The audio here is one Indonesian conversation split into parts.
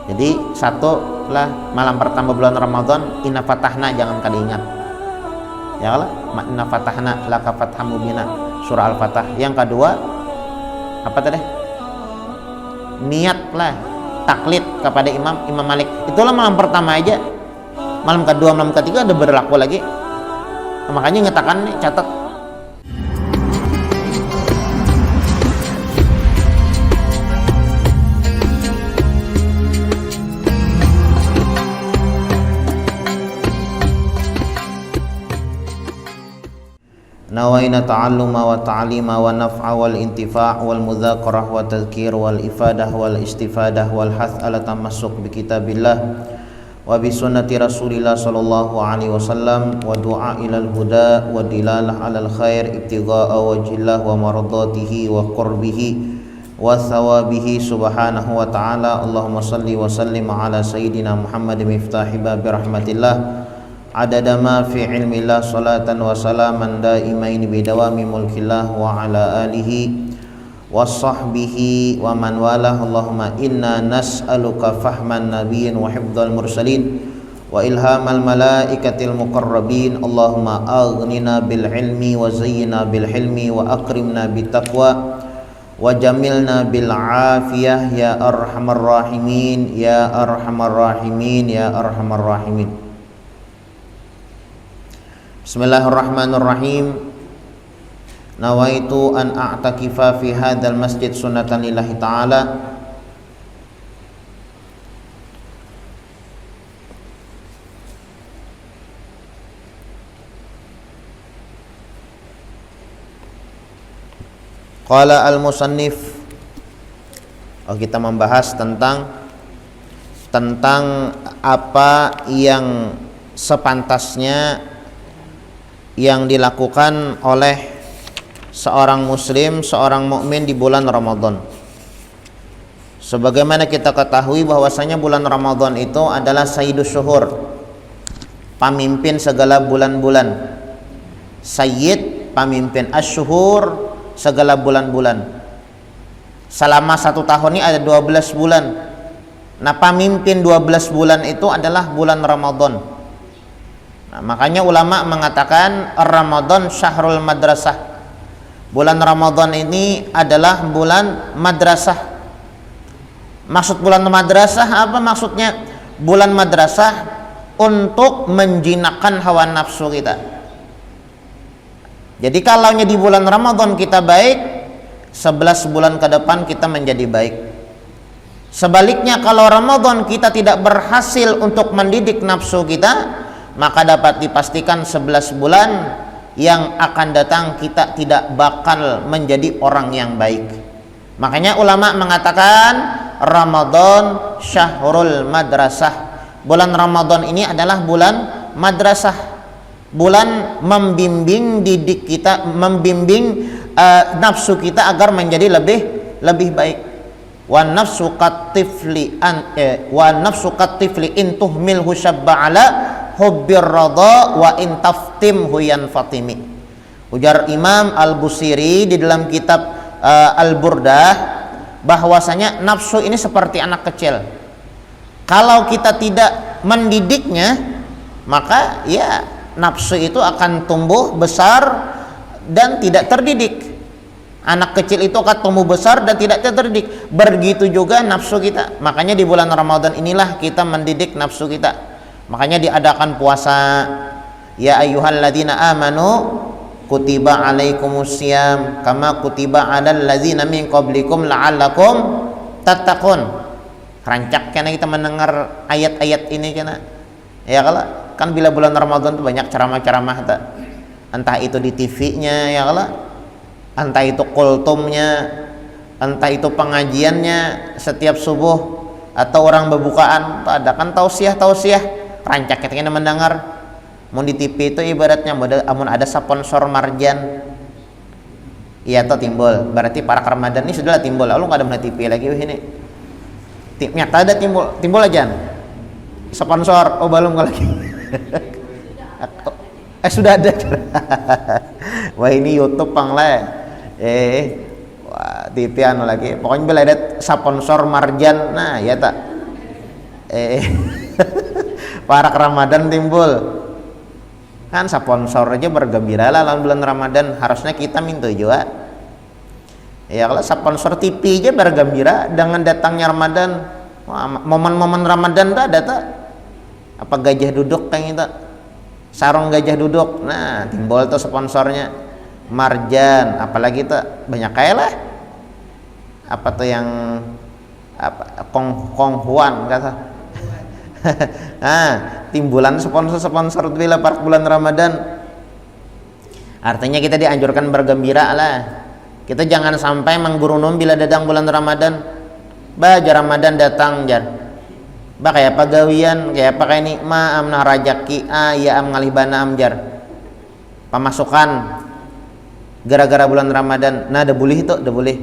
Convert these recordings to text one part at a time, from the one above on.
Jadi satu lah malam pertama bulan Ramadan, inna fatahna jangan kali ingat. Ya Allah, inna fatahna laka fatham mubina, surah Al-Fatah. Yang kedua apa tadi? Niatlah taklid kepada Imam Malik. Itulah malam pertama aja. Malam kedua, malam ketiga udah berlaku lagi. Makanya ngetakan nih, catat. Nawaina ta'alluma wa ta'lima wa naf'a wal intifa' wal mudzakarah wa tadhkir wal ifadah wal istifadah wal hath ala tamassuk bi kitabillah wa bi sunnati Rasulillah sallallahu alaihi wasallam wa du'a ilal huda wa dilalah alal khair ibtigha'a wajhillah wa mardatihi wa qurbihi wa thawabihi subhanahu wa ta'ala. Allahumma salli wa sallim ala sayyidina Muhammad miftahi babi rahmatillah adada ma fi ilmillah salatan wa salaman daimain bidawami mulkillah wa ala alihi wa sahbihi wa man walah. Allahumma inna nas'aluka fahman nabiyyin wa hifdzal mursalin wa ilhamal malaikatil muqarrabin. Allahumma aghnina bil ilmi wa zayyina bil hilmi wa akrimna bit taqwa wa jamilna bil afiyah ya arhamar rahimin ya arhamar rahimin ya arhamar rahimin. Bismillahirrahmanirrahim. Nawaitu an a'takifa fi hadzal masjid sunnatan lillahi ta'ala. Qala al-musannif. Kita membahas tentang apa yang sepantasnya yang dilakukan oleh seorang muslim, seorang mukmin di bulan Ramadan. Sebagaimana kita ketahui bahwasanya bulan Ramadan itu adalah sayyidus syuhur, pamimpin segala bulan-bulan. Sayyid, pamimpin asyuhur, segala bulan-bulan. Selama 1 tahun ini ada 12 bulan. Nah, pamimpin 12 bulan itu adalah bulan Ramadan. Nah, makanya ulama mengatakan Ramadan syahrul madrasah. Bulan Ramadan ini adalah bulan madrasah. Maksud bulan madrasah apa maksudnya? Bulan madrasah untuk menjinakkan hawa nafsu kita. Jadi kalaunya di bulan Ramadan kita baik, 11 bulan ke depan kita menjadi baik. Sebaliknya kalau Ramadan kita tidak berhasil untuk mendidik nafsu kita, maka dapat dipastikan 11 bulan yang akan datang kita tidak bakal menjadi orang yang baik. Makanya ulama mengatakan Ramadan syahrul madrasah. Bulan Ramadan ini adalah bulan madrasah, bulan membimbing didik kita, membimbing nafsu kita agar menjadi lebih baik. Wa nafsu katifli in tuhmilhu syabba ala hubbir radha wa in taftimhu yanfatimi. Ujar Imam Al-Busiri di dalam kitab Al-Burdah bahwasanya nafsu ini seperti anak kecil. Kalau kita tidak mendidiknya, maka ya nafsu itu akan tumbuh besar dan tidak terdidik. Anak kecil itu akan tumbuh besar dan tidak terdidik. Begitu juga nafsu kita. Makanya di bulan Ramadan inilah kita mendidik nafsu kita. Makanya diadakan puasa. Ya ayyuhalladzina amanu kutiba alaikumusiyam kama kutiba alal ladzina min qablikum la'allakum tattaqun. Rancak karena kita mendengar ayat-ayat ini karena ya kalau kan bila bulan Ramadan itu banyak ceramah-ceramah entah itu di TV-nya ya kalau entah itu kultumnya, entah itu pengajiannya setiap subuh atau orang berbukaan ada kan tausiah rancak kita mendengar. Mau di TV itu ibaratnya amun ada sponsor marjan iya tuh timbul, berarti para Ramadan ini sudahlah timbul. Lalu nggak ada mana TV lagi ini nyata ada timbul aja sponsor. Oh belum lagi sudah ada. Wah ini YouTube pangle wah TV anu lagi pokoknya bila ada sponsor marjan. Nah ya tak eh parak Ramadan timbul kan, sponsor aja bergembira lah bulan Ramadan, harusnya kita minta juga ya. Kalau sponsor TV aja bergembira dengan datangnya Ramadan. Wah, momen-momen Ramadan tuh ada tuh apa gajah duduk kayak gitu, sarung gajah duduk, nah timbul tuh sponsornya Marjan, apalagi tuh banyak kayak lah apa tuh yang apa Kong Huan kata nah timbulan sponsor bila part bulan Ramadan. Artinya kita dianjurkan bergembira lah, kita jangan sampai menggurunum bila datang bulan Ramadan. Jar Ramadan datang jar kayak pagawian kayak pakai nikma amnah rajaki ya am ngalih bana am jar pemasukan gara-gara bulan Ramadan. Nah dah boleh itu, dah boleh.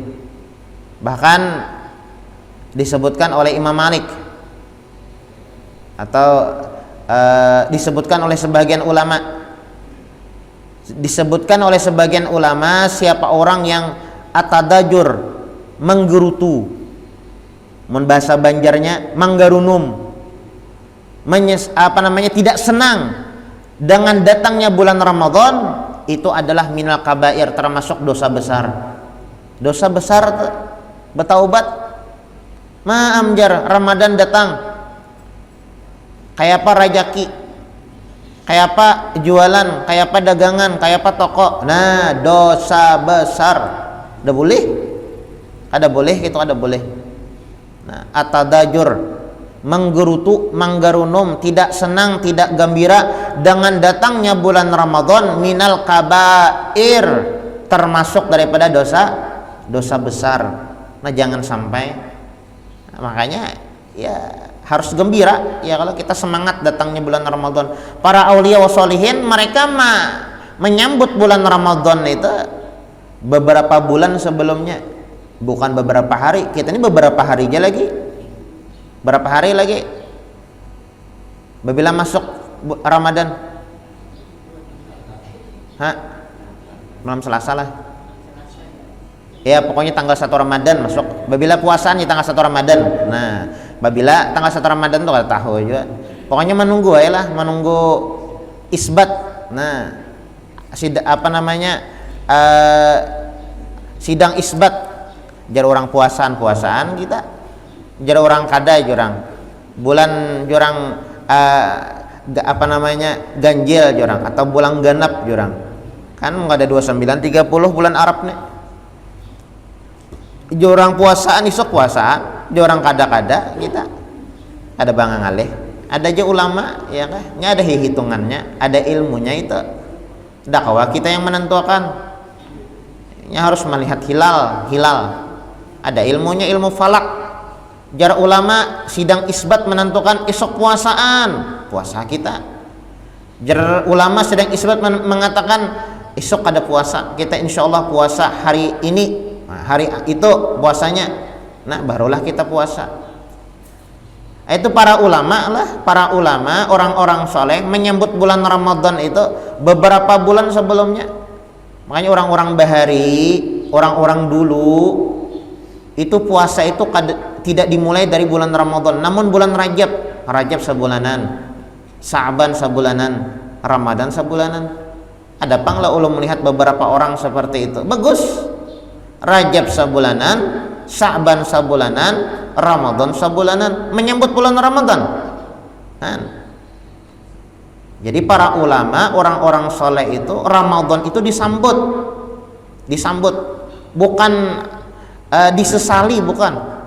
Bahkan disebutkan oleh Imam Malik atau disebutkan oleh sebagian ulama, siapa orang yang atadajur menggerutu, bahasa Banjarnya manggarunum, tidak senang dengan datangnya bulan Ramadan, itu adalah minal kabair, termasuk dosa besar. Dosa besar bertaubat. Jar Ramadan datang, kayak apa rajaki, kayak apa jualan, kayak apa dagangan, kayak apa toko. Nah dosa besar, ada boleh, itu ada boleh. Nah, atadajur menggerutu, manggarunum, tidak senang, tidak gembira dengan datangnya bulan Ramadan, minal kabair, termasuk daripada dosa besar. Nah jangan sampai. Makanya ya harus gembira ya kalau kita semangat datangnya bulan Ramadan. Para aulia wassolihin mereka menyambut bulan Ramadan itu beberapa bulan sebelumnya, bukan beberapa hari. Kita ini beberapa hari aja lagi, berapa hari lagi bila masuk Ramadan. Malam Selasa lah ya, pokoknya tanggal 1 Ramadan masuk. Babila puasaan di tanggal 1 Ramadan. Nah, babila tanggal 1 Ramadan tuh kada tahu juga. Pokoknya menunggu aja lah, menunggu isbat. Nah, sidang isbat. Jar orang puasaan kita. Jar orang kada jurang. Bulan jurang ganjil jurang atau bulan genap jurang. Kan enggak ada 29 30 bulan Arab nih. Jorang puasaan isok puasaan, jorang kada-kada kita ada bangang alih, ada aja ulama ya kan, nya ada hitungannya, ada ilmunya itu. Dakwa kita yang menentukan, nya harus melihat hilal, ada ilmunya, ilmu falak. Jar ulama sidang isbat menentukan isok puasa kita. Jar ulama sidang isbat mengatakan isok ada puasa, kita insyaallah puasa hari ini. Nah, hari itu puasanya, nah barulah kita puasa. Itu para ulama orang-orang soleh menyambut bulan Ramadan itu beberapa bulan sebelumnya. Makanya orang-orang bahari, orang-orang dulu itu puasa itu tidak dimulai dari bulan Ramadan, namun bulan Rajab sebulanan, Sa'ban sebulanan, Ramadan sebulanan. Ada panglah ulun melihat beberapa orang seperti itu. Bagus. Rajab sebulanan, Sa'ban sebulanan, Ramadan sebulanan, menyambut bulan Ramadan. Jadi para ulama, orang-orang soleh itu Ramadan itu disambut, bukan disesali, bukan.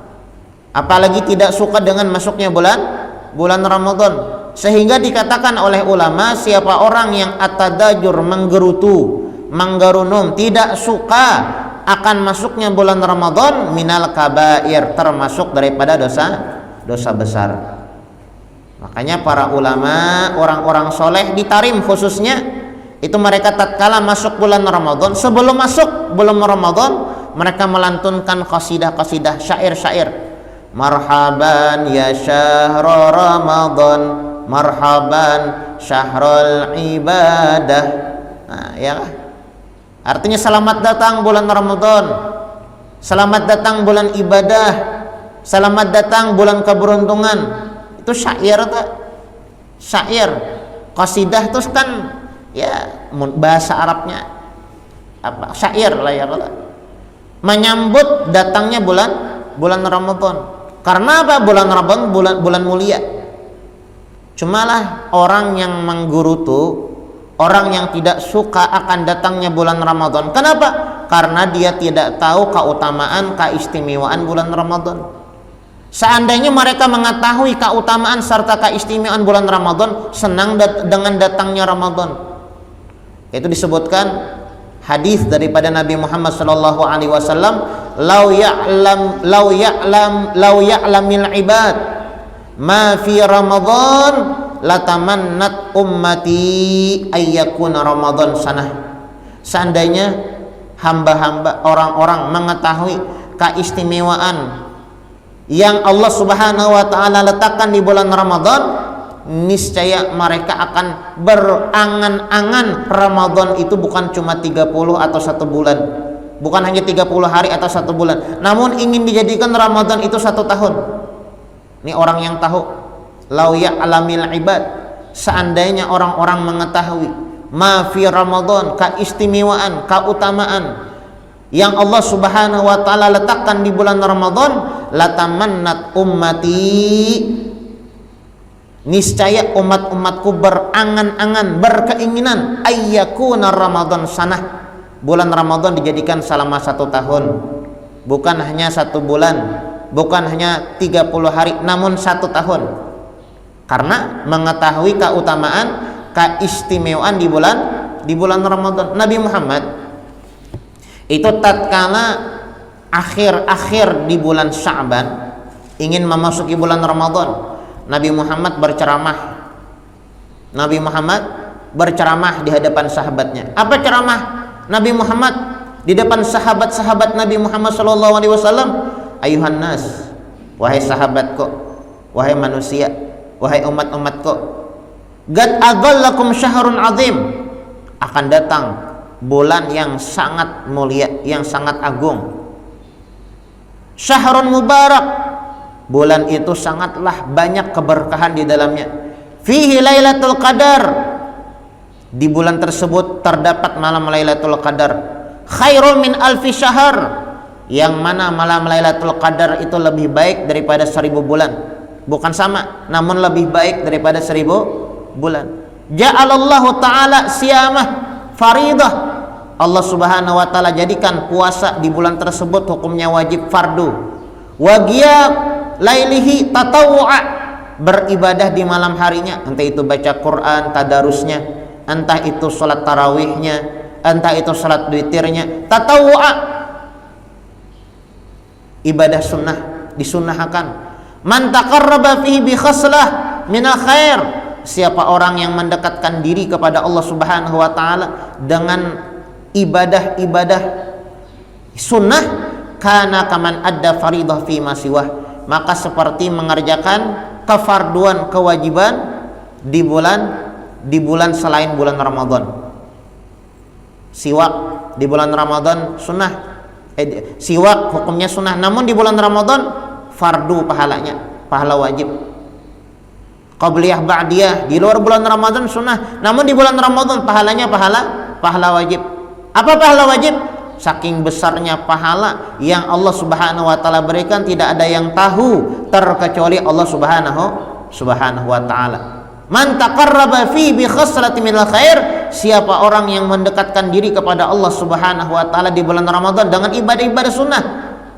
Apalagi tidak suka dengan masuknya bulan Ramadan, sehingga dikatakan oleh ulama, siapa orang yang atadajur menggerutu, manggarunum, tidak suka akan masuknya bulan Ramadan, minal kabair, termasuk daripada dosa besar. Makanya para ulama, orang-orang soleh di Tarim khususnya, itu mereka tatkala masuk bulan Ramadan, sebelum masuk bulan Ramadan, mereka melantunkan qasidah-qasidah, syair-syair. Marhaban ya syahrul Ramadan, marhaban syahrul ibadah. Nah, ya. Artinya selamat datang bulan Ramadan, selamat datang bulan ibadah, selamat datang bulan keberuntungan. Itu syair tuh. Syair. Qasidah itu kan ya bahasa Arabnya apa? Syair lah ya. Menyambut datangnya bulan Ramadan. Karena apa? Bulan Ramadan bulan mulia. Cumalah orang yang menggerutu, orang yang tidak suka akan datangnya bulan Ramadan. Kenapa? Karena dia tidak tahu keutamaan, keistimewaan bulan Ramadan. Seandainya mereka mengetahui keutamaan serta keistimewaan bulan Ramadan, senang dengan datangnya Ramadan. Itu disebutkan hadis daripada Nabi Muhammad sallallahu alaihi wasallam, lau ya'lamil ibad ma fi Ramadan latamannat ummati ayyakuna Ramadan sanah. Seandainya hamba-hamba orang-orang mengetahui keistimewaan yang Allah Subhanahu wa taala letakkan di bulan Ramadan, niscaya mereka akan berangan-angan Ramadan itu bukan cuma 30 atau 1 bulan, bukan hanya 30 hari atau 1 bulan, namun ingin dijadikan Ramadan itu 1 tahun. Ini orang yang tahu. Lau ya'lamil ibad, seandainya orang-orang mengetahui ma fi Ramadan, keistimewaan, keutamaan yang Allah Subhanahu wa taala letakkan di bulan Ramadan, latamannat ummati, niscaya umat-umatku berangan-angan, berkeinginan ayyakuna Ramadan sanah, bulan Ramadan dijadikan selama 1 tahun, bukan hanya 1 bulan, bukan hanya 30 hari, namun 1 tahun. Karena mengetahui keutamaan, keistimewaan di bulan Ramadan. Nabi Muhammad itu tatkala akhir-akhir di bulan Sya'ban ingin memasuki bulan Ramadan, Nabi Muhammad berceramah. Nabi Muhammad berceramah di hadapan sahabatnya. Apa ceramah Nabi Muhammad di depan sahabat-sahabat Nabi Muhammad sallallahu alaihi wasallam? Ayuhan nas, wahai sahabatku, wahai manusia, wahai umat-umatku, gad agallakum syahrun azim, akan datang bulan yang sangat mulia, yang sangat agung. Syahrun mubarak, bulan itu sangatlah banyak keberkahan di dalamnya. Fihi lailatul qadar, di bulan tersebut terdapat malam Lailatul Qadar. Khairun min alfi syahr, yang mana malam Lailatul Qadar itu lebih baik daripada 1000 bulan. Bukan sama, namun lebih baik daripada 1000 bulan. Ja'alallahu ta'ala siyamah faridah, Allah Subhanahu wa taala jadikan puasa di bulan tersebut hukumnya wajib fardu. Wa qiyam lailihi tatawwa, beribadah di malam harinya, entah itu baca Quran, tadarusnya, entah itu salat tarawihnya, entah itu salat witirnya, tatawwa, ibadah sunnah, disunnahkan. Man taqarraba fihi bi khaslah minal khair, siapa orang yang mendekatkan diri kepada Allah Subhanahu wa taala dengan ibadah-ibadah sunnah, kana kaman adda faridah fi ma siwah, maka seperti mengerjakan kefarduan, kewajiban di bulan selain bulan Ramadan. Siwak di bulan Ramadan sunnah, siwak hukumnya sunnah, namun di bulan Ramadan fardu pahalanya, pahala wajib. Qabliyah ba'diyah di luar bulan Ramadan sunnah, namun di bulan Ramadan pahalanya pahala wajib. Apa pahala wajib? Saking besarnya pahala yang Allah Subhanahu wa taala berikan, tidak ada yang tahu terkecuali Allah Subhanahu wa taala. Man taqarraba fi bi khaslati minal khair, siapa orang yang mendekatkan diri kepada Allah Subhanahu wa taala di bulan Ramadan dengan ibadah-ibadah sunnah,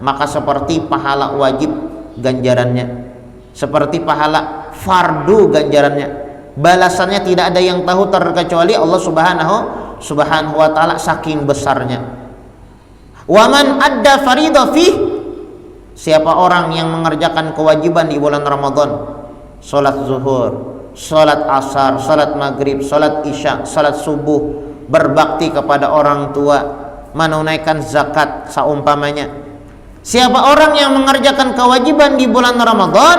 maka seperti pahala wajib ganjarannya, seperti pahala fardu ganjarannya. Balasannya tidak ada yang tahu terkecuali Allah Subhanahu wa taala, saking besarnya. Waman adda faridah fi, siapa orang yang mengerjakan kewajiban di bulan Ramadan, salat zuhur, salat asar, salat maghrib, salat isya, salat subuh, berbakti kepada orang tua, menunaikan zakat saumpamanya. Siapa orang yang mengerjakan kewajiban di bulan Ramadan,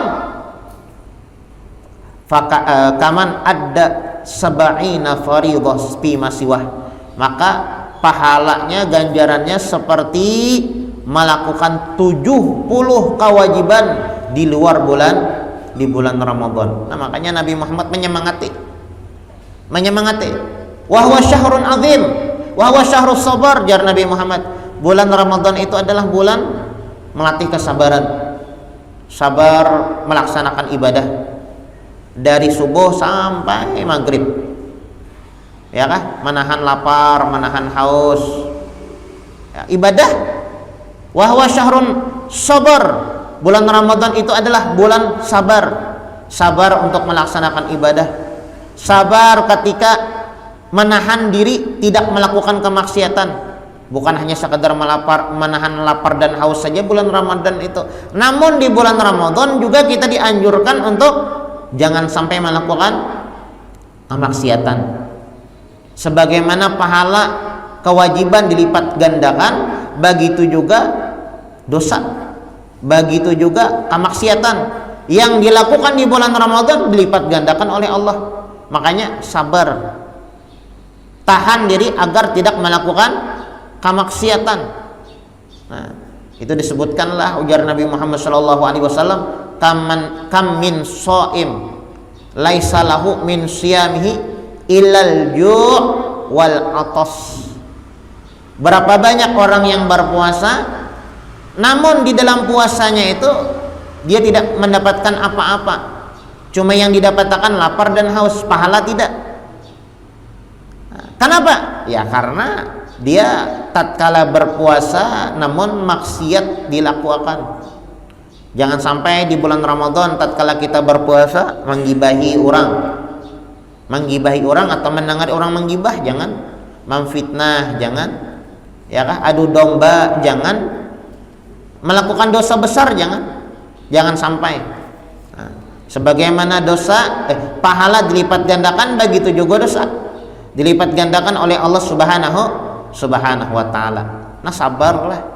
kaman adda sab'ina faridah fi masiwah, maka pahalanya, ganjarannya seperti melakukan 70 kewajiban di luar di bulan Ramadan. Nah, makanya Nabi Muhammad menyemangati. Wa huwa syahrun azim, wa huwa syahrus sabar, jar Nabi Muhammad. Bulan Ramadan itu adalah bulan melatih kesabaran. Sabar melaksanakan ibadah dari subuh sampai maghrib. Ya kah? Menahan lapar, menahan haus. Ya, ibadah. Wa huwa syahrun sabar. Bulan Ramadan itu adalah bulan sabar. Sabar untuk melaksanakan ibadah. Sabar ketika menahan diri tidak melakukan kemaksiatan. Bukan hanya sekadar menahan lapar dan haus saja bulan Ramadan itu. Namun di bulan Ramadan juga kita dianjurkan untuk jangan sampai melakukan kemaksiatan. Sebagaimana pahala kewajiban dilipat gandakan, begitu juga dosa, begitu juga kemaksiatan yang dilakukan di bulan Ramadan dilipat gandakan oleh Allah. Makanya sabar, tahan diri agar tidak melakukan kemaksiatan. Nah, itu disebutkanlah ujar Nabi Muhammad SAW, kam min shaim laisa lahu min siyamihi illal ju' wal atas. Berapa banyak orang yang berpuasa namun di dalam puasanya itu dia tidak mendapatkan apa-apa, cuma yang didapatkan lapar dan haus, pahala tidak. Nah, kenapa? Ya karena dia tatkala berpuasa namun maksiat dilakukan. Jangan sampai di bulan Ramadan tatkala kita berpuasa menggibahi orang atau mendengar orang menggibah, jangan. Memfitnah, jangan. Ya kah? Adu domba, jangan. Melakukan dosa besar, jangan sampai. Nah, sebagaimana dosa pahala dilipat gandakan, begitu juga dosa dilipat gandakan oleh Allah Subhanahu wa ta'ala. Nah, sabarlah.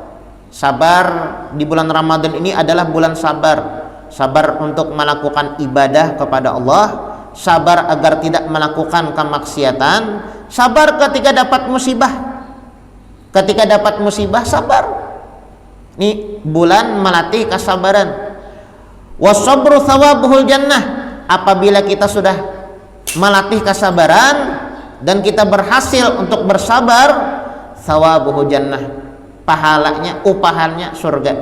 Sabar di bulan Ramadan ini adalah bulan sabar. Sabar untuk melakukan ibadah kepada Allah, sabar agar tidak melakukan kemaksiatan, sabar ketika dapat musibah. Ketika dapat musibah sabar. Ini bulan melatih kesabaran. Wasabru thawabuhul jannah. Apabila kita sudah melatih kesabaran dan kita berhasil untuk bersabar, thawabuhu jannah, pahalanya, upahannya surga.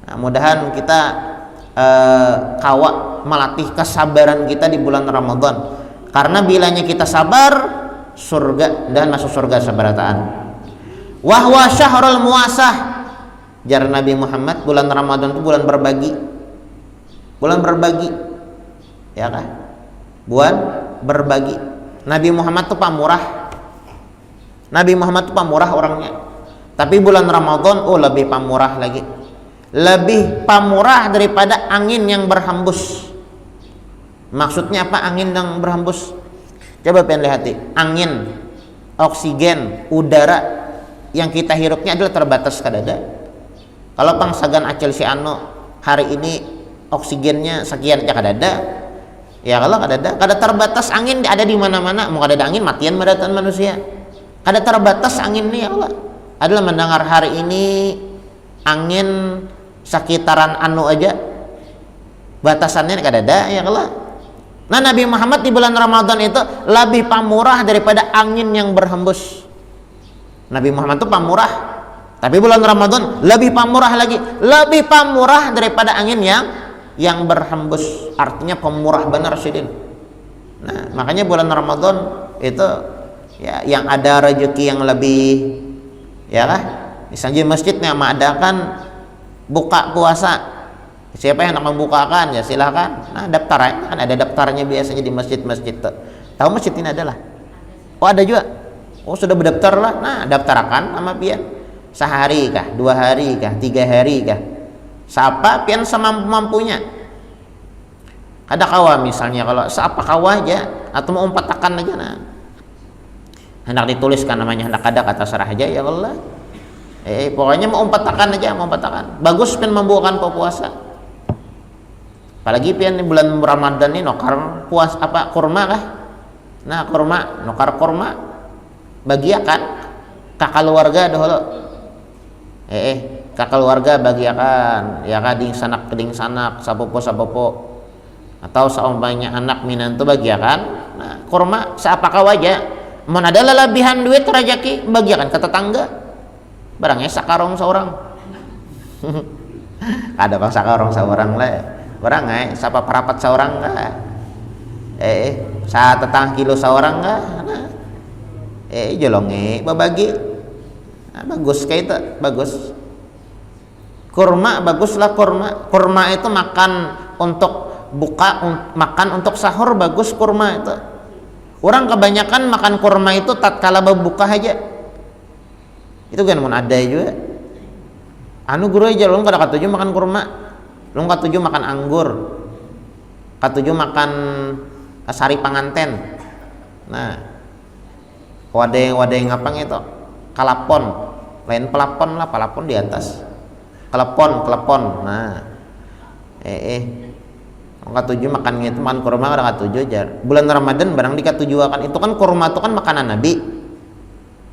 Nah, mudahan kita kawak melatih kesabaran kita di bulan Ramadan, karena bilanya kita sabar, surga dan masuk surga sabarataan. Wahwa syahrul muasah, jar Nabi Muhammad, bulan Ramadan itu bulan berbagi. Bulan berbagi, ya kan? Bulan berbagi. Nabi Muhammad itu pamurah. Nabi Muhammad itu pamurah orangnya. Tapi bulan Ramadan lebih pamurah lagi. Lebih pamurah daripada angin yang berhembus. Maksudnya apa angin yang berhembus? Coba pengen lihat. Angin, oksigen, udara yang kita hirupnya adalah terbatas kadada. Kalau pangsagan Acil si Ano hari ini oksigennya sekian aja kadada. Ya kalau kada terbatas angin ada di mana-mana. Mau kada ada angin matian madatan manusia. Kada terbatas angin nih ya Allah. Adalah mendengar hari ini angin sekitaran anu aja batasannya kada ada ya Allah. Nah, Nabi Muhammad di bulan Ramadan itu lebih pamurah daripada angin yang berhembus. Nabi Muhammad itu pamurah, tapi bulan Ramadan lebih pamurah lagi, lebih pamurah daripada angin yang berhembus. Artinya pemurah benar sidin. Nah, makanya bulan Ramadan itu ya yang ada rezeki yang lebih, ya kah? Misalnya masjidnya mengadakan buka puasa, siapa yang nak membukakan ya silahkan. Nah, daftar kan ada daftarnya biasanya di masjid-masjid. Tahu masjid ini adalah? Oh ada juga. Oh sudah berdaftar lah. Nah daftarkan sama pian. Sehari kah, 2 hari kah, 3 hari kah? Siapa pian semampu-mampunya. Ada kawa misalnya, kalau siapa kawa aja atau mau umpatakan aja, nah hendak dituliskan namanya, hendak ada kata serah aja ya Allah. Pokoknya mau umpatakan aja, mau umpatakan. Bagus pian membukakan puasa. Apalagi pian di bulan Ramadan ini nokar puas apa kurma kah? Nah kurma, nokar kurma bagiakan ke keluarga dahulu. Ke keluarga bagiakan ya kading sanak sapopo atau saumpamanya anak minantu bagiakan, nah kurma seapakah wajah mun ada lelebihan duit rezeki bagiakan ke tetangga barangnya sakarong seorang ada bang sakarong seorang lah barang sapa perapat seorang lah sa tetang kilo seorang lah nah, jolonge babagi nah, bagus kayak itu bagus kurma baguslah kurma itu makan untuk buka makan untuk sahur bagus kurma itu. Orang kebanyakan makan kurma itu tatkala berbuka aja. Itu kan mun ada juga. Anu guru aja lu kada katuju makan kurma. Lu katuju makan anggur. Katuju makan sari panganten. Nah. Wadah ngapang itu? Kalapon. Lain pelapon lah, pelapon di atas. Kelepon. Nah. Katuju makan itu makan kurma kada katuju jar. Bulan Ramadan barang dikatujuakan itu kan kurma itu kan makanan Nabi.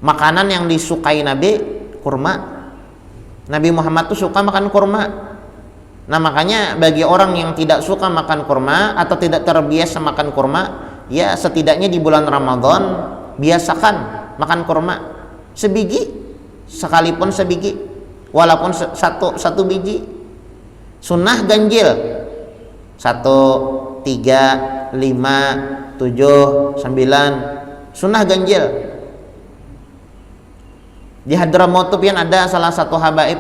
Makanan yang disukai Nabi kurma. Nabi Muhammad tuh suka makan kurma. Nah, makanya bagi orang yang tidak suka makan kurma atau tidak terbiasa makan kurma, ya setidaknya di bulan Ramadan biasakan makan kurma. Sebiji sekalipun sebiji. Walaupun satu biji. Sunnah ganjil 1, 3, 5, 7, 9 sunnah ganjil. Di Hadramaut pian ada salah satu habaib,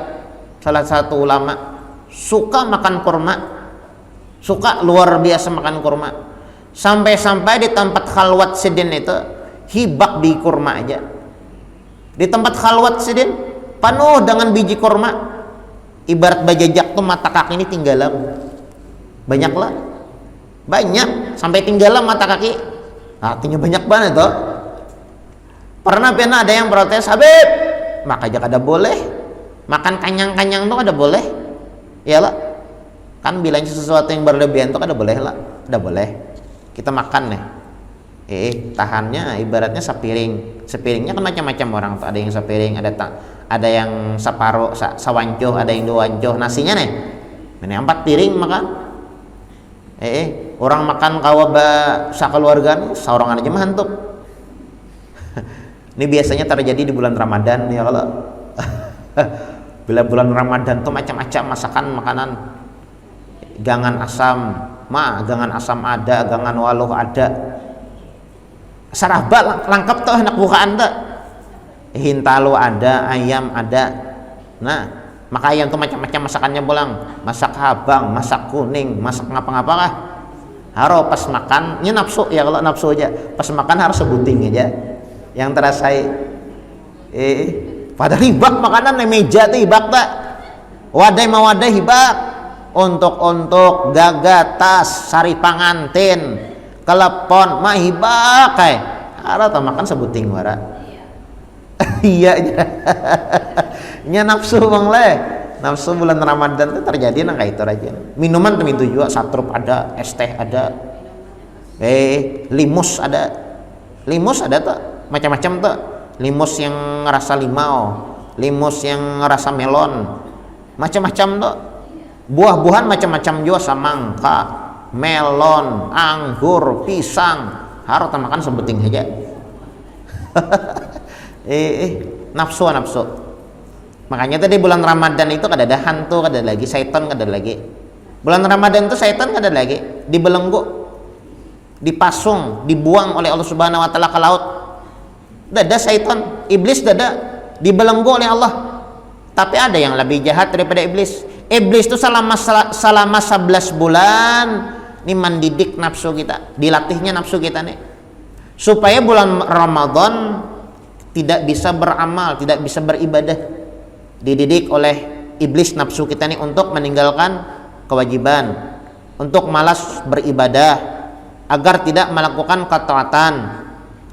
salah satu ulama suka makan kurma, suka luar biasa makan kurma, sampai-sampai di tempat khalwat sidin itu hibak biji kurma aja. Di tempat khalwat sidin penuh dengan biji kurma, ibarat bajajak tuh mata kaki ini tinggalan. Banyak sampai tinggalan mata kaki, artinya banyak banget tuh. Pernah ada yang protes, Habib maka aja kada boleh makan kanyang-kanyang tuh kada boleh ya lah, kan bilangnya sesuatu yang berlebihan tuh kada boleh lah, kada boleh kita makan nih tahannya ibaratnya sepiringnya kan macam-macam orang tuh, ada yang sepiring, ada yang separuh sawancuh, ada yang 2 wancuh nasinya nih ini 4 piring makan. Orang makan kawaba sakeluarga nih seorangan aja mantap. Ini biasanya terjadi di bulan Ramadan ya kalau bila bulan Ramadan tuh macam-macam masakan makanan. Gangan asam ada, gangan waluh ada. Saraba lengkap tuh anak bukaan tuh. Hintalu ada, ayam ada. Nah, maka ayam tuh macam-macam masakannya pulang, masak habang, masak kuning, masak ngapa-ngapa lah. Harus pas makan, ini nafsu ya kalau nafsu aja. Pas makan harus sebuting aja. Yang terasai, pada hibak makanan di meja tuh hibak tak. Wadah hibak untuk gaga tas, sari pangantin, kelepon, mah hibak kayak. Harus makan sebuting wara. Iya aja. Nya nafsu bang le, nafsu bulan Ramadan itu terjadi nang kayak itu aja. Minuman tuh itu juga satrup ada, es teh ada, limus ada tuh macam-macam tuh. Limus yang rasa limau, limus yang rasa melon, macam-macam tuh. Buah-buahan macam-macam juga, semangka, melon, anggur, pisang, harus makan sebuting aja. Nafsu. Makanya tadi bulan Ramadan itu kada ada hantu, kada lagi setan, kada lagi. Bulan Ramadan itu setan kada lagi, dibelenggu, dipasung, dibuang oleh Allah Subhanahu wa taala ke laut. Dada setan, iblis dada dibelenggu oleh Allah. Tapi ada yang lebih jahat daripada iblis. Iblis itu selama 11 bulan ini mendidik nafsu kita, dilatihnya nafsu kita nih. Supaya bulan Ramadan tidak bisa beramal, tidak bisa beribadah. Dididik oleh iblis nafsu kita nih untuk meninggalkan kewajiban, untuk malas beribadah, agar tidak melakukan ketaatan.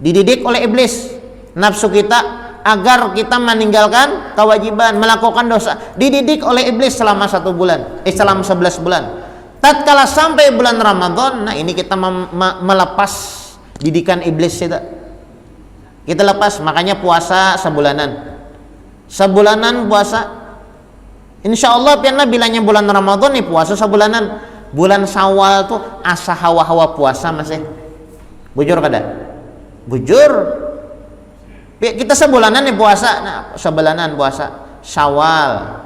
Dididik oleh iblis nafsu kita agar kita meninggalkan kewajiban, melakukan dosa. Dididik oleh iblis selama 1 bulan, selama 11 bulan. Tatkala sampai bulan Ramadan, nah ini kita melepas didikan iblis kita lepas. Makanya puasa sebulanan puasa, insya Allah pianlah bilangnya bulan Ramadan nih puasa sebulanan. bulan Syawal tuh asa hawa-hawa puasa masih. Bujur kada? Bujur. Kita sebulanan nih puasa, nah sebulanan puasa Syawal.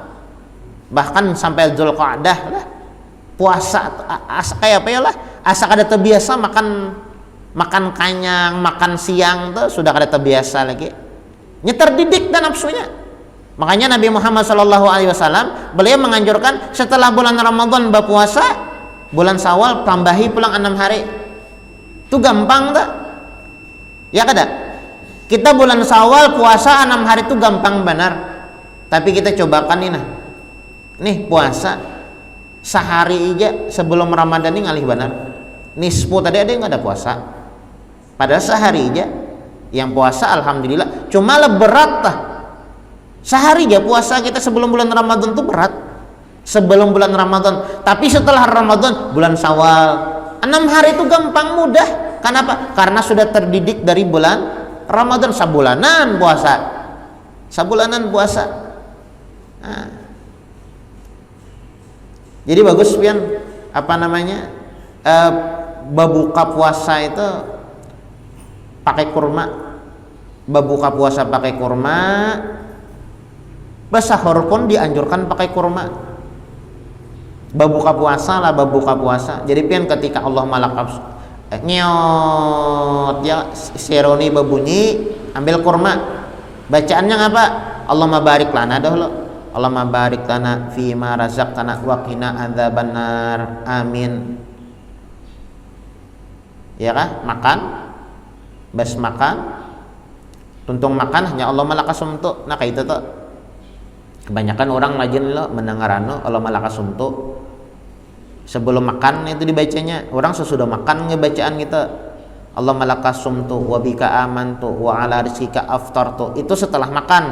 Bahkan sampai Dzulqa'dah lah puasa asa kayak apa ya lah, asa kada terbiasa makan kanyang, makan siang tuh sudah kada terbiasa lagi. Terdidik dan nafsunya. Makanya Nabi Muhammad SAW beliau menganjurkan setelah bulan Ramadan berpuasa, bulan Syawal tambahi pulang 6 hari. Itu gampang tak? Ya kada? Kita bulan Syawal puasa 6 hari itu gampang benar. Tapi kita cobakan nih nah. Nih puasa sehari aja sebelum Ramadan ini ngalih benar. Nisfu tadi ada yang ada puasa. Padahal sehari aja yang puasa alhamdulillah. Cuma berat tah. Sehari aja puasa kita sebelum bulan Ramadan tuh berat. Sebelum bulan Ramadan. Tapi setelah Ramadan bulan Syawal 6 hari itu gampang mudah. Kenapa? Karena sudah terdidik dari bulan Ramadan, sabulanan puasa. Sabulanan puasa. Nah. Jadi bagus pian apa namanya? Berbuka puasa itu pakai kurma. Berbuka puasa pakai kurma. Bersahur pun dianjurkan pakai kurma. Berbuka puasa lah, berbuka puasa. Jadi pian ketika Allah malakap nyot ya seroni berbunyi, ambil kurma. Bacaannya apa? Allahumma barik lana dahulu. Allahumma barik lana fi ma razaqtana wa qina adzabannar. Amin. Ya kah? Makan. Bas makan. Tuntung makan hanya Allah malakasumtu. Nah kayak itu tuh. Kebanyakan orang majin lo mendengar Allah malakasumtu. Sebelum makan itu dibacanya. Orang sesudah makan ngebacaan kita Allah malakasumtu wa bika amantu wa ala rizqika aftartu. Itu setelah makan.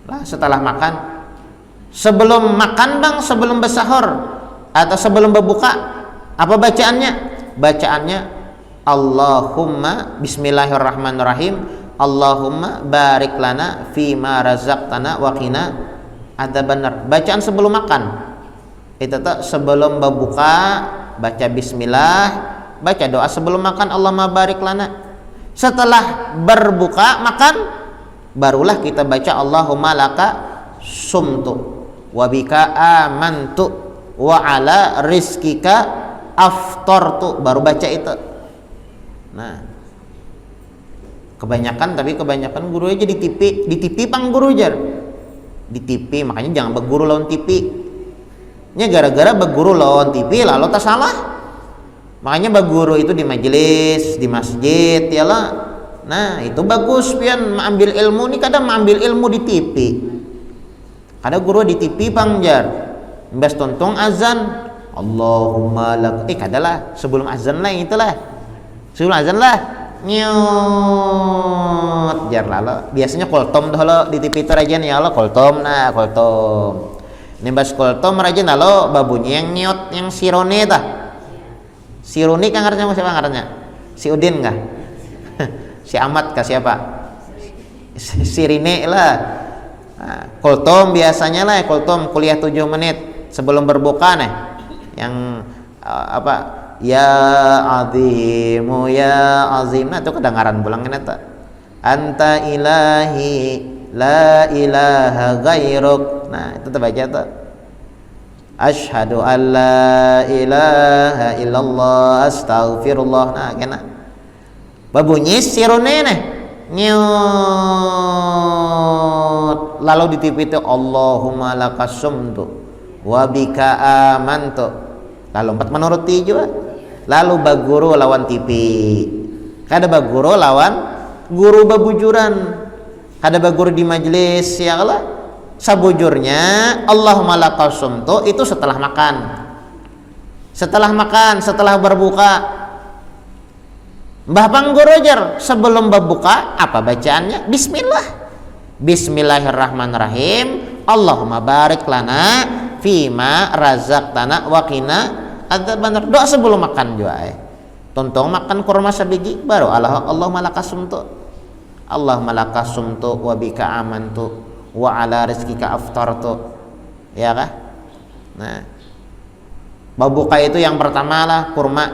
Lah setelah makan. Sebelum makan bang, sebelum bersahur atau sebelum berbuka, apa bacaannya? Bacaannya Allahumma bismillahirrahmanirrahim. Allahumma barik lana fi ma razaqtana wa qina adzabannar. Bacaan sebelum makan. Itu tuh sebelum berbuka baca bismillah, baca doa sebelum makan Allahumma barik lana. Setelah berbuka makan barulah kita baca Allahumma laka sumtu wa bika amantu wa ala rizkika aftartu, baru baca itu. Nah, kebanyakan guru aja di TV pang guru jar. Di TV, makanya jangan berguru lawan TV. Nya gara-gara berguru lawan TV lalu tak salah. Makanya berguru itu di majelis, di masjid ya lah. Nah, itu bagus pian mengambil ilmu nih, kadang mengambil ilmu di TV. Ada guru di TV pang jar. Mbas tontong azan Allahumma lak kadalah sebelum azan lah itulah. Sebelum azan lah nyut jar lalu. Biasanya koltom dahulu di TV itu rajan ya Allah koltom nah koltom. Nimbas koltom rajan lalu babunyi yang nyut yang sirone tah. Sirone kan ngaranya siapa ngaranya? Si Udin kah? Si Ahmad kah siapa? Sirine lah. Nah, koltom biasanya lah koltom kuliah 7 menit sebelum berbuka nih. Yang apa? Ya azimu ya azim. Nah itu kedengaran bulangnya tak. Anta ilahi la ilaha gairuk. Nah itu terbaca tuh. Asyhadu an la ilaha illallah astaghfirullah. Nah kena babunyi sirone nih nyut. Lalu di TV itu Allahumma lakasumtu wa bika amantu. Lalu 4 menurut juga. Lalu baguru lawan TV. Kada baguru lawan guru babujuran. Kada baguru di majelis ya Allah. Sabujurnya Allahumma lakasumtu itu setelah makan. Setelah makan, setelah berbuka. Mbah Pangguru jar sebelum berbuka apa bacaannya? Bismillah. Bismillahirrahmanirrahim. Allahumma barik lana fima razaqtana wa qina adzabannar. Doa sebelum makan juga tontong makan kurma sabiji baru Allahumma lakasumtu. Allahumma lakasumtu wa bika amantu wa ala rizkika aftartu. Ya kah? Nah. Babuka itu yang pertama lah kurma,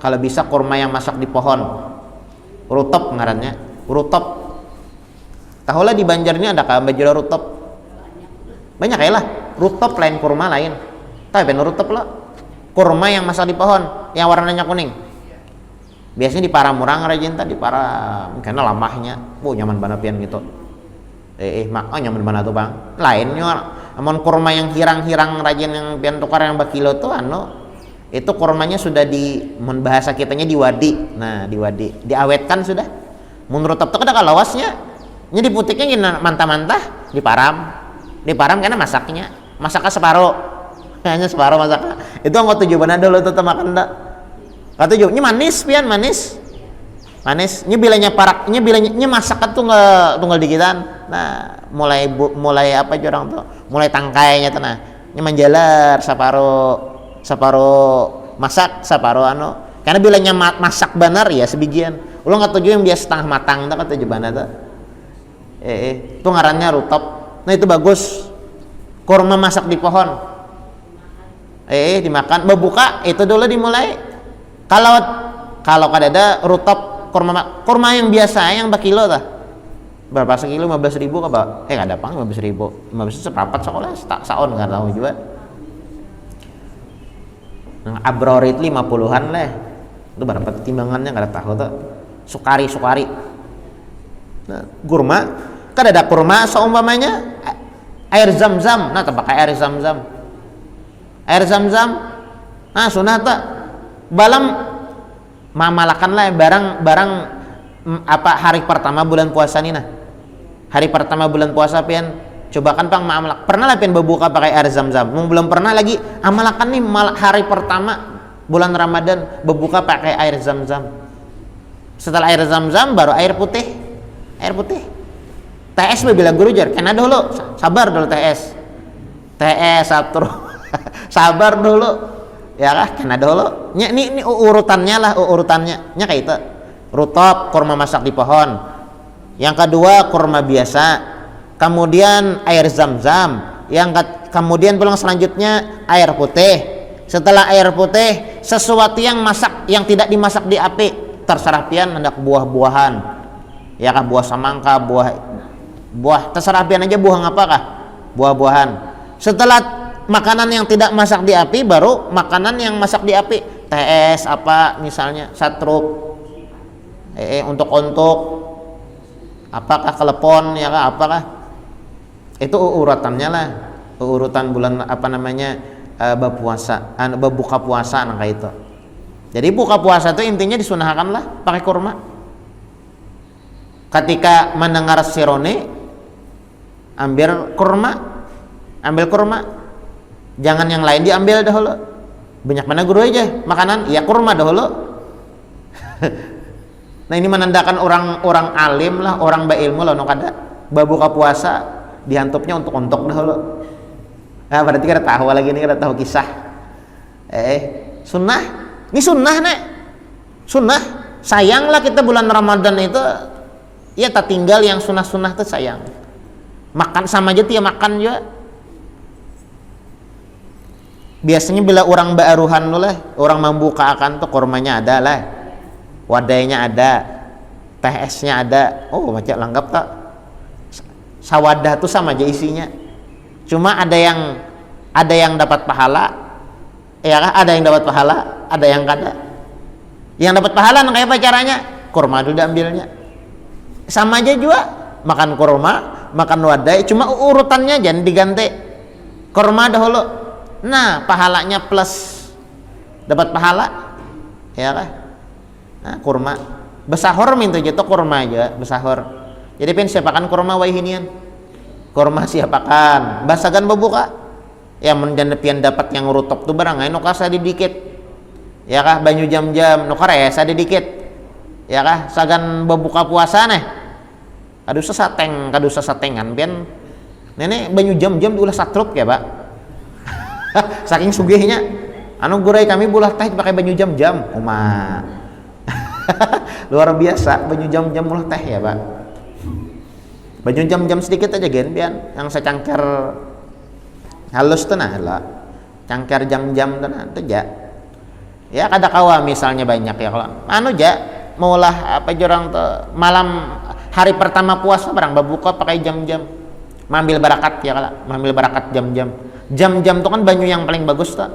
kalau bisa kurma yang masak di pohon, rutop ngarannya, rutop. Tahulah di Banjar ini ada kah bajula rutop? Banyak ya lah, rutop lain kurma lain. Tapi pen rutop lah, kurma yang masak di pohon, yang warnanya kuning. Biasanya di Paramurang rajin tadi para, karena lamahnya, nyaman banget pian gitu. Nyaman banget tuh bang. Lainnya, amun kurma yang hirang-hirang rajin yang pian tukar yang bakilo tuh itu kurmanya sudah bahasa kitanya diwadi. Nah diwadi, diawetkan sudah. Menurut tuh ada kalawasnya, ini diputiknya gini mantah-mantah, diparam karena masaknya separuh, hanya separuh masaknya. Itu angkot tujuan dulu tuh makan dah. Kata ini manis pian manis. Ini bilanya masak tuh tunggal dikitan. Nah, mulai apa jorang tuh? Mulai tangkainya tuh nah. Ini menjalar separuh masak, separuh Karena bilanya masak benar ya sebagian. Ulang kata yang biasa setengah matang tuh kata jebana tuh. Itu ngarannya rutop. Nah, itu bagus. Kurma masak di pohon. Dimakan, berbuka itu dulu dimulai. Kalau kadada rutop kurma yang biasa yang bakilo tah. Berapa sekilo 15.000 ka, Pak? Enggak ada pang 15.000. 15 seperempat sekolah saon enggak tahu juga. Nah, abror itu 50-an lah. Itu berapa timbangannya enggak tahu tuh. Sukari. Nah, kurma kan ada kurma seumpamanya air zam-zam. Nah, pakai air zam-zam. Air zam-zam. Nah, sunah tak balam mamalakan lah barang apa hari pertama bulan puasa nih nah. Hari pertama bulan puasa pian cobakan pang maamalak. Pernah lah pian berbuka pakai air zam-zam. Belum pernah lagi amalakan nih hari pertama bulan Ramadan berbuka pakai air zam-zam. Setelah air zam-zam baru air putih. TS bila guru jar, kena dulu, sabar dulu TS satu, sabar dulu, ya kah, kena dulu. Ini urutannya, kayak itu. Rutop, kurma masak di pohon. Yang kedua kurma biasa, kemudian air zam-zam. Kemudian pulang selanjutnya air putih. Setelah air putih, sesuatu yang tidak dimasak di api, terserah pian hendak buah-buahan. Ya kah, buah samangka, buah terserah pian aja buah apakah? Buah-buahan. Setelah makanan yang tidak masak di api baru makanan yang masak di api. TS apa misalnya, satrup. Untuk apakah kelepon ya kah, apakah? Itu urutannya lah. Urutan bulan berbuka puasa kayak itu. Jadi buka puasa itu intinya disunahkan lah pakai kurma. Ketika mendengar sirone ambil kurma, jangan yang lain diambil dahulu. Banyak mana guru aja makanan, ya kurma dahulu. Nah ini menandakan orang alim lah, orang berilmu lah, kada berbuka puasa dihantupnya untuk dahulu. Nah berarti kada tahu lagi nih, kada tahu kisah. Sunnah, ini sunnah nek, sunnah. Sayanglah kita bulan Ramadan itu, ya tak tinggal yang sunnah tuh sayang. Makan sama aja tuh ya makan juga. Biasanya bila orang baaruhan lah, orang membuka akan tuh kurmanya ada lah, wadainya ada, TS-nya ada. Oh macam langgap tak? Sawadah tuh sama aja isinya. Cuma ada yang dapat pahala, ya kan? Ada yang dapat pahala, ada yang kada. Yang dapat pahala kayak apa caranya? Kurma dulu diambilnya. Sama aja juga makan kurma, makan wadai, cuma urutannya jangan diganti. Kurma dahulu. Nah, pahalanya plus dapat pahala. Ya kan? Nah, kurma. Besahur minta jatuh kurma aja, besahur. Jadi pen siapakan kurma waihinian. Kurma siapakan. Basagan berbuka. Ya menjana pian dapat yang rutop tuh barang anu kasa dikit. Ya kah banyu jam-jam nu karesa dikit. Ya kah sagan berbuka puasa nih. Kadusa satengan pian nenek banyu jam-jam diulah satrup ya, Pak. Saking sugihnya anu gurai kami bulah teh pakai banyu jam-jam. Luar biasa banyu jam-jam ulah teh ya, Pak. Banyu jam-jam sedikit aja gen pian yang secangker halus tuh nah lah. cangker jam-jam teh ja. Ya kada kawa misalnya banyak ya kalau anu ja maulah apa jorang tuh malam hari pertama puasa barang babuka pakai jam-jam. Mambil barakat ya kala, mambil barakat jam-jam. Jam-jam itu kan banyu yang paling bagus tuh.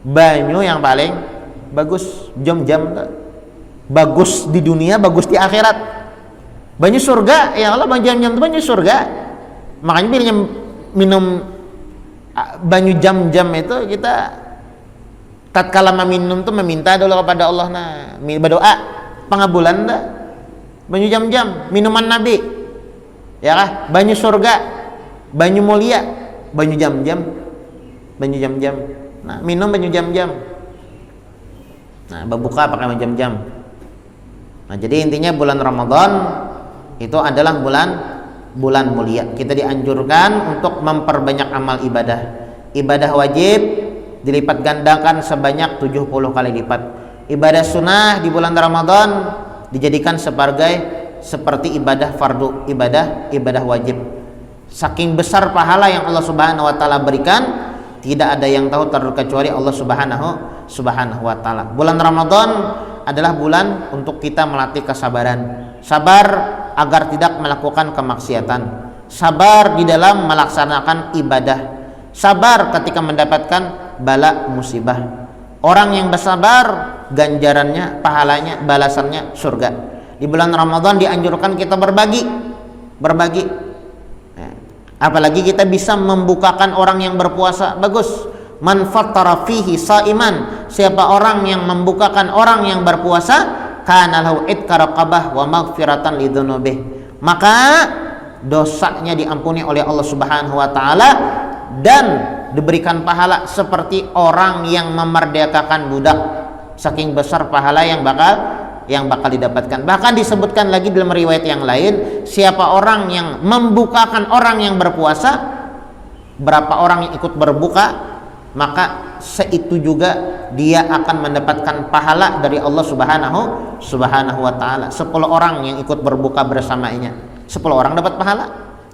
Banyu yang paling bagus, jam-jam tuh. Bagus di dunia, bagus di akhirat. Banyu surga ya kalau jam-jam itu banyu surga. Makanya pilihnya minum banyu jam-jam itu kita tatkala meminum tuh meminta dulu kepada Allah berdoa pengabulan dah. Banyu jam-jam minuman Nabi ya kah, banyu surga, banyu mulia, banyu jam-jam, banyu jam-jam. Nah minum banyu jam-jam, nah berbuka pakai jam-jam. Nah jadi intinya bulan Ramadan itu adalah bulan mulia. Kita dianjurkan untuk memperbanyak amal ibadah. Ibadah wajib dilipat gandakan sebanyak 70 kali lipat. Ibadah sunnah di bulan Ramadan dijadikan seperti ibadah fardu, ibadah wajib. Saking besar pahala yang Allah Subhanahu wa taala berikan, tidak ada yang tahu terkecuali Allah Subhanahu wa taala. Bulan Ramadan adalah bulan untuk kita melatih kesabaran. Sabar agar tidak melakukan kemaksiatan. Sabar di dalam melaksanakan ibadah. Sabar ketika mendapatkan bala musibah. Orang yang bersabar ganjarannya, pahalanya, balasannya surga. Di bulan Ramadan dianjurkan kita berbagi. Apalagi kita bisa membukakan orang yang berpuasa, bagus. Man fattara fihi saiman, siapa orang yang membukakan orang yang berpuasa, kana lahu itqa raqabah wa maghfiratan lidzunubih, maka dosanya diampuni oleh Allah Subhanahu wa taala dan diberikan pahala seperti orang yang memerdekakan budak. Saking besar pahala yang bakal didapatkan. Bahkan disebutkan lagi dalam riwayat yang lain, siapa orang yang membukakan orang yang berpuasa, berapa orang yang ikut berbuka, maka seitu juga dia akan mendapatkan pahala dari Allah Subhanahu wa taala. 10 orang yang ikut berbuka bersamanya, 10 orang dapat pahala,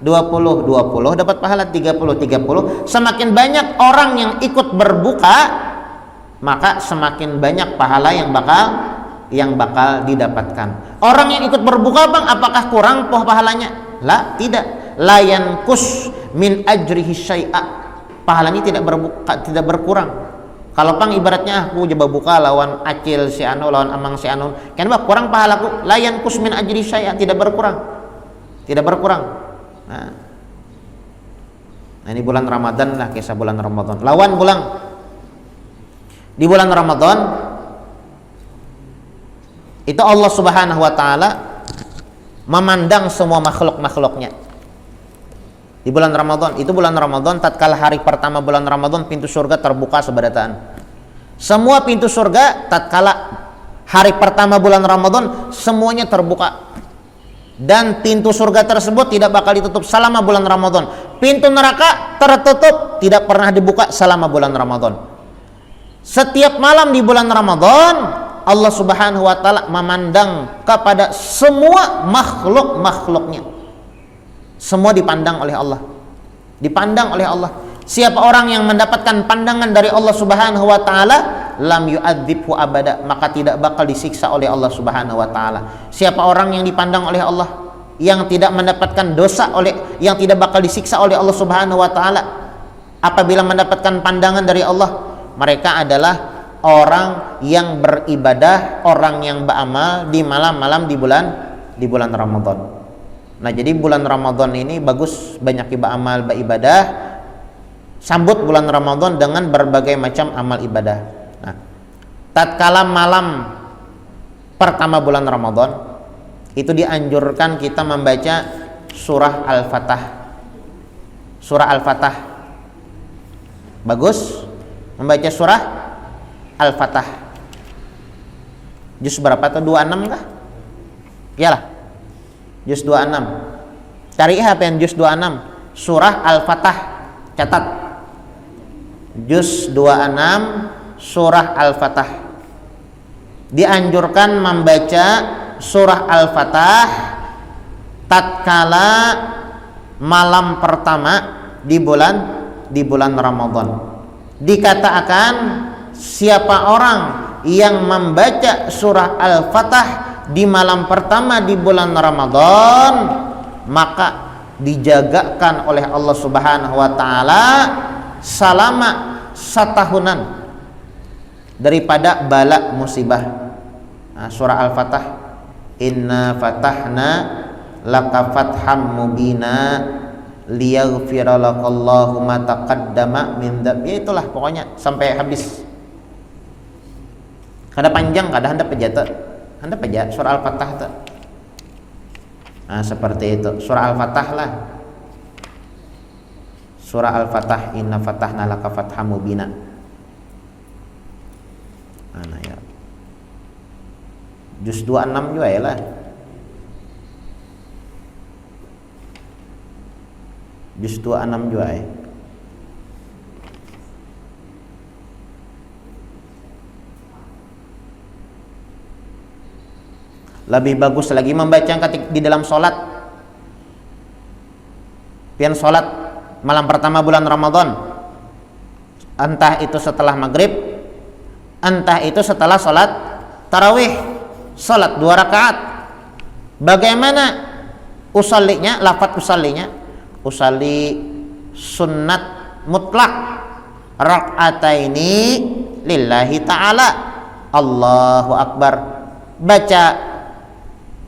20 dapat pahala, 30. Semakin banyak orang yang ikut berbuka, maka semakin banyak pahala yang bakal didapatkan. Orang yang ikut berbuka bang, apakah kurang pahalanya? La, tidak. La yanqus min ajrihi syai'a, pahalanya tidak berkurang. Kalau pang ibaratnya aku coba buka lawan acil si anu, lawan amang si anu, kenapa kurang pahalaku? La yanqus min ajri syai'a, tidak berkurang. Nah, ini bulan Ramadan lah, kisah bulan Ramadan. Lawan bulan di bulan Ramadan itu Allah Subhanahu wa taala memandang semua makhluk-makhluknya. Di bulan Ramadan, itu bulan Ramadan tatkala hari pertama bulan Ramadan pintu surga terbuka seberataan. Semua pintu surga tatkala hari pertama bulan Ramadan semuanya terbuka. Dan pintu surga tersebut tidak bakal ditutup selama bulan Ramadan. Pintu neraka tertutup, tidak pernah dibuka selama bulan Ramadan. Setiap malam di bulan Ramadan, Allah Subhanahu wa taala memandang kepada semua makhluk-makhluknya. Semua dipandang oleh Allah. Siapa orang yang mendapatkan pandangan dari Allah Subhanahu wa taala, lam yu'adzibhu abada, maka tidak bakal disiksa oleh Allah Subhanahu wa taala. Siapa orang yang dipandang oleh Allah, yang tidak mendapatkan dosa yang tidak bakal disiksa oleh Allah Subhanahu wa taala apabila mendapatkan pandangan dari Allah, mereka adalah orang yang beribadah, orang yang beramal di malam-malam di bulan Ramadan. Nah, jadi bulan Ramadan ini bagus, banyak beribadah. Sambut bulan Ramadan dengan berbagai macam amal ibadah. Nah, tatkala malam pertama bulan Ramadan itu dianjurkan kita membaca surah Al-Fatah. Surah Al-Fatah. Bagus membaca surah Al-Fatah. Juz berapa tuh? 26 kah? Iyalah. Juz 26. Cari apa yang juz 26? Surah Al-Fatah. Catat. Juz 26 surah Al-Fatah. Dianjurkan membaca surah Al-Fatah tatkala malam pertama di bulan Ramadan. dikatakan siapa orang yang membaca surah Al-Fatah di malam pertama di bulan Ramadan, maka dijagakan oleh Allah Subhanahu wa taala selama setahunan daripada bala musibah. Nah, surah Al-Fatah, inna fatahna laka fatham mubina liyaghfira lakallahu ma taqaddama min dzambi. Itulah pokoknya sampai habis. Kada panjang, kada handap aja tuh. Handap aja surah Al-Fatah tuh. Nah, seperti itu. Surah Al-Fatah lah. Surah Al-Fatah, inna fatahna laka fatham mubina. Mana ya? Juz 26 juga ya lah. Juz 26 juga ya. Lebih bagus lagi membaca ketika di dalam sholat. Pian sholat malam pertama bulan Ramadan, entah itu setelah maghrib, entah itu setelah sholat tarawih, sholat 2 rakaat. Bagaimana usallinya, lafaz usallinya? Usalli sunnat mutlak rak'ataini lillahi ta'ala, Allahu Akbar. Baca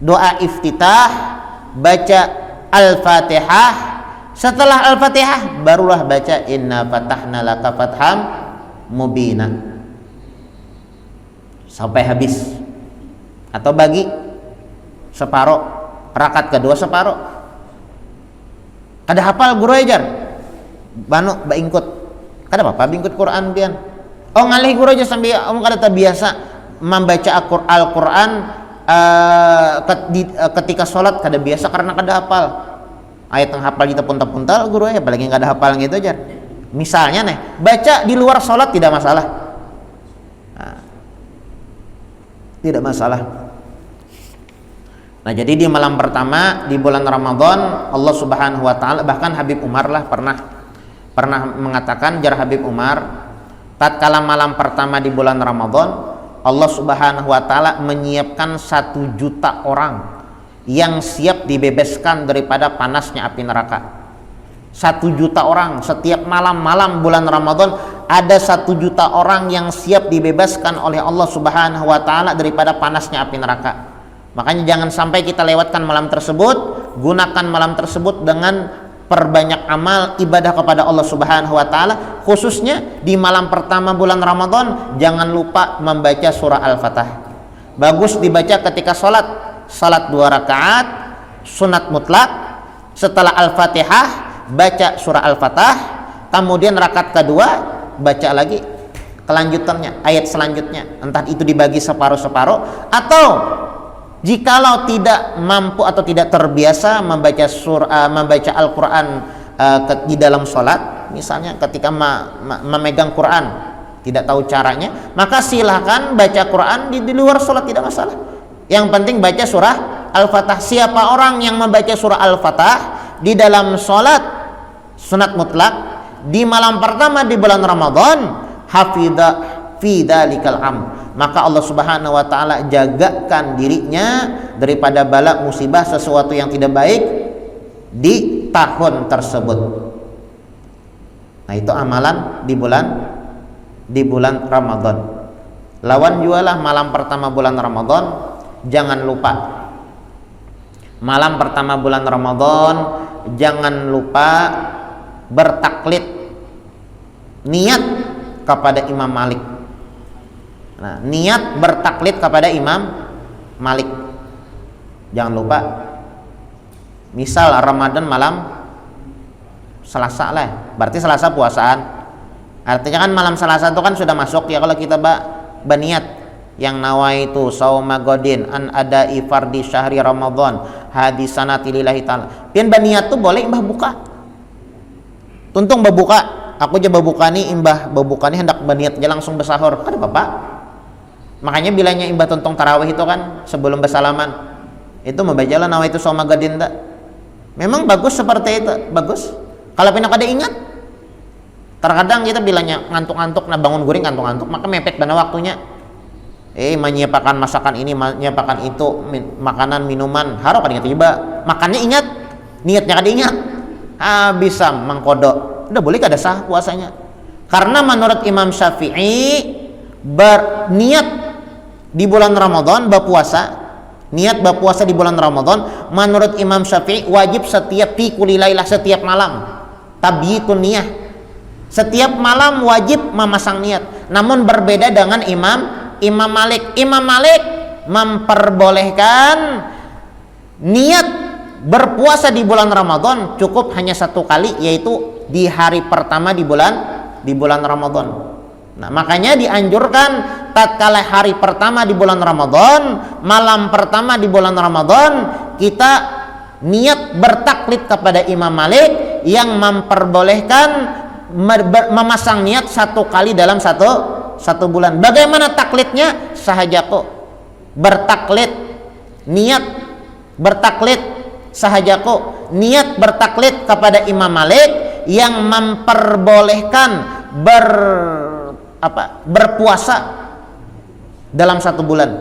doa iftitah, baca Al-Fatihah. Setelah Al-Fatihah barulah baca inna fatahna laka fatham mubina sampai habis, atau bagi separuh, rakaat kedua separuh. Kada hafal guru ajar banu baingkut, kada apa-apa bingkut Quran pian. Oh ngalih guru aja sambil kada terbiasa membaca Al-Quran ketika sholat, kada biasa karena kada hafal. Ayat yang hafal kita puntal-puntal guru ya, apalagi nggak ada hafal gitu aja. Misalnya nih, baca di luar sholat tidak masalah. Nah, tidak masalah. Nah, jadi di malam pertama di bulan Ramadan, Allah Subhanahu wa taala, bahkan Habib Umar lah pernah mengatakan, jar Habib Umar, tatkala malam pertama di bulan Ramadan, Allah Subhanahu wa taala menyiapkan 1 juta orang yang siap dibebaskan daripada panasnya api neraka. 1 juta orang setiap malam-malam bulan Ramadan, ada 1 juta orang yang siap dibebaskan oleh Allah Subhanahu wa taala daripada panasnya api neraka. Makanya jangan sampai kita lewatkan malam tersebut. Gunakan malam tersebut dengan perbanyak amal ibadah kepada Allah Subhanahu wa taala, khususnya di malam pertama bulan Ramadan. Jangan lupa membaca surah Al-Fatah. Bagus dibaca ketika salat 2 rakaat sunat mutlak. Setelah Al-Fatihah baca surah Al-Fatah, kemudian rakaat kedua baca lagi kelanjutannya, ayat selanjutnya, entah itu dibagi separuh-separuh, atau jikalau tidak mampu atau tidak terbiasa membaca Al-Quran di dalam sholat, misalnya ketika memegang Quran tidak tahu caranya, maka silahkan baca Quran di luar sholat, tidak masalah. Yang penting baca surah Al-Fatah. Siapa orang yang membaca surah Al-Fatah di dalam sholat sunat mutlak di malam pertama di bulan Ramadan, hafidha fi dzalikal am, maka Allah Subhanahu wa taala jagakan dirinya daripada bala musibah sesuatu yang tidak baik di tahun tersebut. Nah, itu amalan di bulan Ramadan. Lawan jualah malam pertama bulan Ramadan. Jangan lupa malam pertama bulan Ramadan, jangan lupa bertaklid niat kepada Imam Malik. Nah, niat bertaklid kepada Imam Malik. Jangan lupa. Misal Ramadan malam Selasa lah, berarti Selasa puasaan. Artinya kan malam Selasa itu kan sudah masuk ya, kalau kita berniat yang nawaitu sauma godin an adai fardi syahri Ramadan hadisanati lillahi ta'ala. Pian berniat tuh boleh imbah buka. Tuntung berbuka, aku aja berbuka nih, imbah berbuka nih hendak berniat aja langsung bersahur. Kan Bapak. Makanya bilangnya imbah tuntung tarawih itu kan sebelum bersalaman itu membacalah nawaitu sauma godin tak. Memang bagus seperti itu, bagus. Kalau pina kada ingat, Terkadang kita bilangnya ngantuk-ngantuk, nah bangun guring ngantuk-ngantuk, maka mepet dana waktunya. Menyiapkan masakan ini, menyiapkan itu, makanan, minuman, harap kan tiba. Makannya ingat, niatnya kan ingat. Bisa mengkodok. Udah boleh kada sah puasanya. Karena menurut Imam Syafi'i berniat di bulan Ramadan berpuasa, niat berpuasa di bulan Ramadan menurut Imam Syafi'i wajib setiap fi kulli lailah, setiap malam. Tabyitun niyah. Setiap malam wajib memasang niat. Namun berbeda dengan Imam Malik. Imam Malik memperbolehkan niat berpuasa di bulan Ramadan cukup hanya satu kali, yaitu di hari pertama di bulan Ramadan. Nah, makanya dianjurkan tatkala hari pertama di bulan Ramadan, malam pertama di bulan Ramadan, kita niat bertaklid kepada Imam Malik yang memperbolehkan memasang niat satu kali dalam satu bulan. Bagaimana taklidnya? Sahajaku bertaklid, niat bertaklid sahajaku, niat bertaklid kepada Imam Malik yang memperbolehkan berpuasa dalam satu bulan,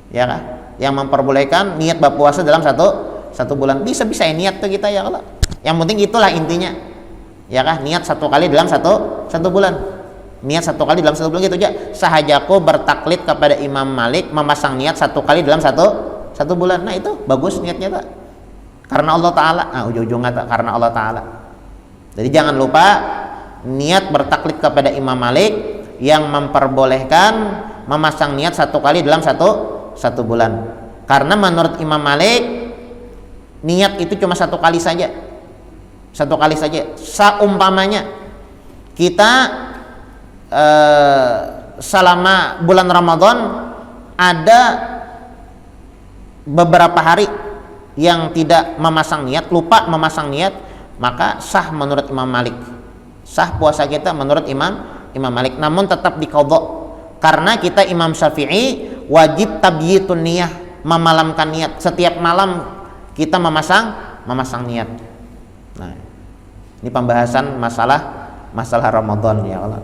ya kan? Yang memperbolehkan niat berpuasa dalam satu bulan. Bisa ya niat tuh kita, ya Allah. Yang penting itulah intinya, ya kan? Niat satu kali dalam satu bulan. Niat satu kali dalam satu bulan gitu aja. Sahajaku bertaklid kepada Imam Malik memasang niat satu kali dalam satu bulan. Nah itu bagus niatnya tak? Karena Allah Ta'ala. Nah ujung-ujungnya tak? Karena Allah Ta'ala. Jadi jangan lupa niat bertaklid kepada Imam Malik yang memperbolehkan memasang niat satu kali dalam satu bulan. Karena menurut Imam Malik niat itu cuma satu kali saja. Seumpamanya kita selama bulan Ramadan ada beberapa hari yang tidak memasang niat, lupa memasang niat, maka sah menurut Imam Malik. Sah puasa kita menurut Imam Malik, namun tetap diqadha. Karena kita Imam Syafi'i wajib tabyitun niyah, memalamkan niat. Setiap malam kita memasang niat. Nah, ini pembahasan masalah Ramadan, ya Allah.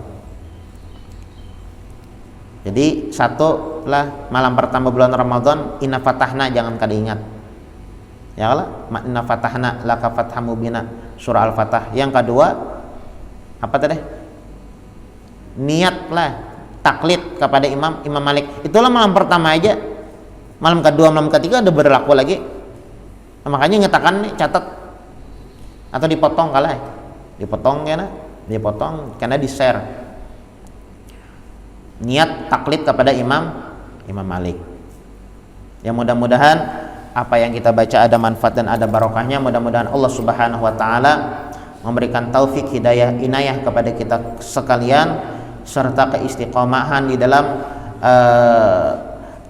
Jadi satu lah malam pertama bulan Ramadan, inna fatahna, jangan kada ingat, ya Allah. Inna fatahna laka fatham mubina, surah Al-Fatah. Yang kedua apa tadi? Niatlah taklid kepada Imam Malik. Itulah malam pertama aja. Malam kedua, malam ketiga udah berlaku lagi. Nah, makanya ngetakan nih, catat atau dipotong kalah. Dipotong karena di-share. Niat taklid kepada Imam Malik. Ya mudah-mudahan apa yang kita baca ada manfaat dan ada barokahnya. Mudah-mudahan Allah Subhanahu wa taala memberikan taufik, hidayah, inayah kepada kita sekalian, serta keistiqomahan di dalam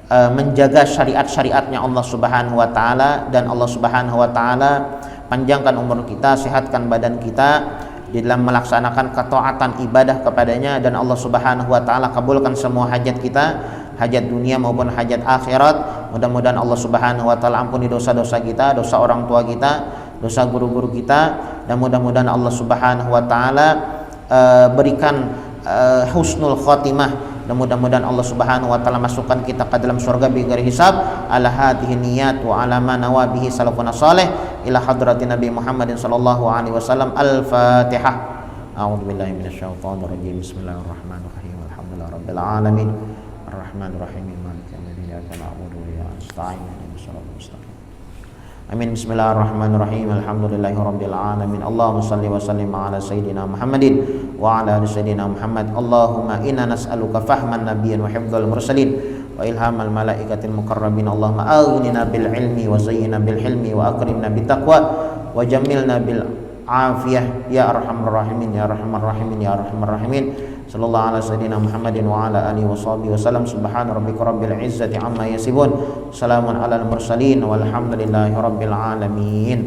menjaga syariat-syariatnya Allah Subhanahu wa taala. Dan Allah Subhanahu wa taala panjangkan umur kita, sehatkan badan kita di dalam melaksanakan ketaatan ibadah kepadanya. Dan Allah Subhanahu wa taala kabulkan semua hajat kita, hajat dunia maupun hajat akhirat. Mudah-mudahan Allah Subhanahu wa taala ampuni dosa-dosa kita, dosa orang tua kita, dosa guru-guru kita, dan mudah-mudahan Allah Subhanahu wa taala berikan husnul khotimah. Dan mudah-mudahan Allah Subhanahu wa taala masukkan kita ke dalam surga bighairi hisab. Ala hadhihi niyat wa ala ma nawabihi salafuna salih ila hadrati Nabi Muhammadin sallallahu alaihi wasallam. Al-Fatihah. A'udzubillahi minasyaitonir rajim. Bismillahirrahmanirrahim. Alhamdulillahirabbil alamin. Arrahmanir rahim. Maliki yaumiddin. Iyyaka na'budu wa iyyaka nasta'in. Ihdinas siratal mustaqim. Amin. Bismillahirrahmanirrahim. Alhamdulillahirabbil alamin. Allahumma shalli wa sallim ala sayyidina Muhammadin wa ala ali sayyidina Muhammad. Allahumma inna nas'aluka fahman nabiyyin wa hifdzal mursalin wa ilhamal malaikatil muqarrabin. Allahumma aghnina bil ilmi wa zayyina bil hilmi wa akrimna bit taqwa wa jammilna bil afiyah ya arhamar rahimin ya arhamar rahimin ya arhamar rahimin. Sallallahu ala sayyidina Muhammadin wa ala alihi wa sahbihi wasallam. Subhana rabbika rabbil izzati amma yasifun. Salamun alal mursalin walhamdulillahi rabbil alamin.